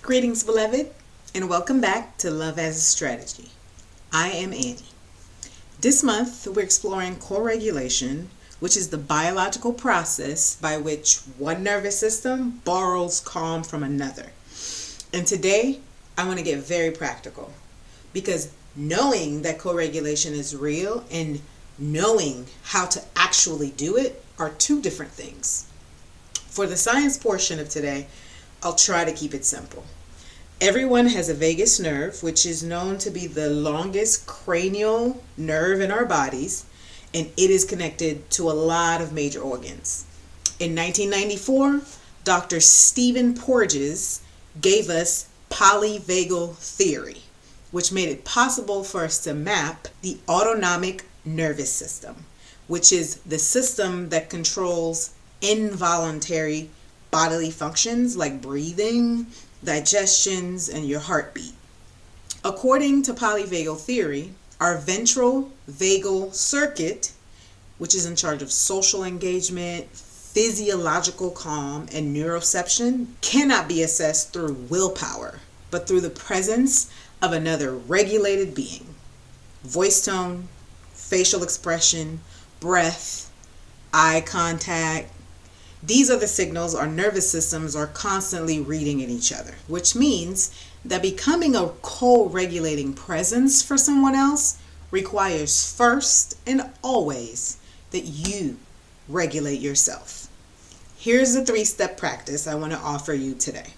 Greetings, beloved, and welcome back to Love as a Strategy. I am Annie. This month, we're exploring co-regulation, which is the biological process by which one nervous system borrows calm from another. And today, I want to get very practical, because knowing that co-regulation is real and knowing how to actually do it are two different things. For the science portion of today, I'll try to keep it simple. Everyone has a vagus nerve, which is known to be the longest cranial nerve in our bodies, and it is connected to a lot of major organs. In 1994, Dr. Stephen Porges gave us polyvagal theory, which made it possible for us to map the autonomic nervous system, which is the system that controls involuntary bodily functions like breathing, digestions, and your heartbeat. According to polyvagal theory, our ventral vagal circuit, which is in charge of social engagement, physiological calm, and neuroception, cannot be assessed through willpower, but through the presence of another regulated being. Voice tone, facial expression, breath, eye contact. These are the signals our nervous systems are constantly reading in each other, which means that becoming a co-regulating presence for someone else requires first and always that you regulate yourself. Here's the 3-step practice I want to offer you today.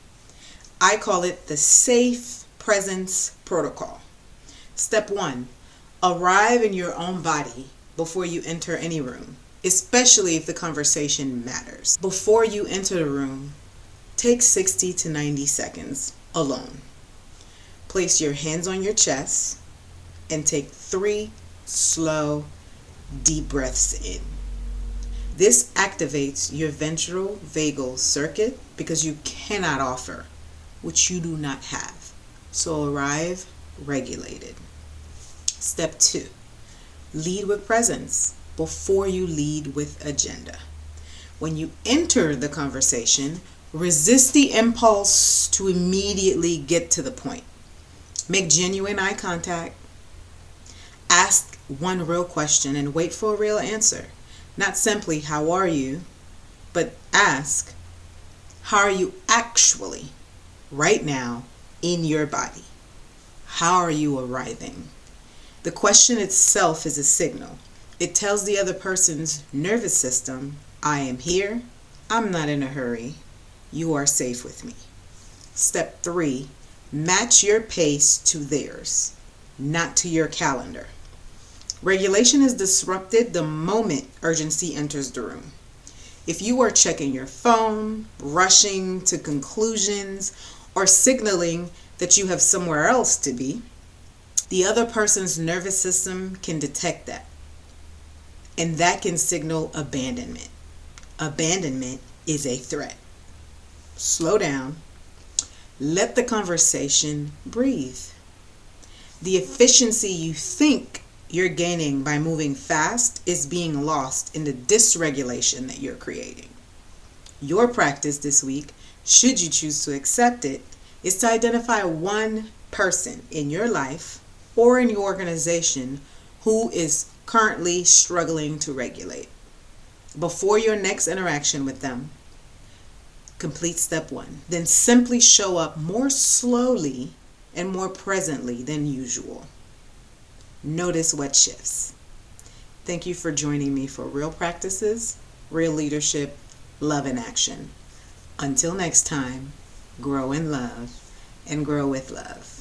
I call it the Safe Presence Protocol. Step 1, arrive in your own body before you enter any room, especially if the conversation matters. Before you enter the room, take 60 to 90 seconds alone. Place your hands on your chest and take 3 slow, deep breaths in. This activates your ventral vagal circuit because you cannot offer what you do not have. So arrive regulated. Step 2, lead with presence before you lead with agenda. When you enter the conversation, resist the impulse to immediately get to the point. Make genuine eye contact. Ask one real question and wait for a real answer. Not simply, how are you? But ask, how are you actually, right now, in your body? How are you arriving? The question itself is a signal. It tells the other person's nervous system, I am here, I'm not in a hurry, you are safe with me. Step 3, match your pace to theirs, not to your calendar. Regulation is disrupted the moment urgency enters the room. If you are checking your phone, rushing to conclusions, or signaling that you have somewhere else to be, the other person's nervous system can detect that. And that can signal abandonment. Abandonment is a threat. Slow down. Let the conversation breathe. The efficiency you think you're gaining by moving fast is being lost in the dysregulation that you're creating. Your practice this week, should you choose to accept it, is to identify one person in your life or in your organization who is currently struggling to regulate. Before your next interaction with them, complete step 1. Then simply show up more slowly and more presently than usual. Notice what shifts. Thank you for joining me for Real Practices, Real Leadership, Love in Action. Until next time, grow in love and grow with love.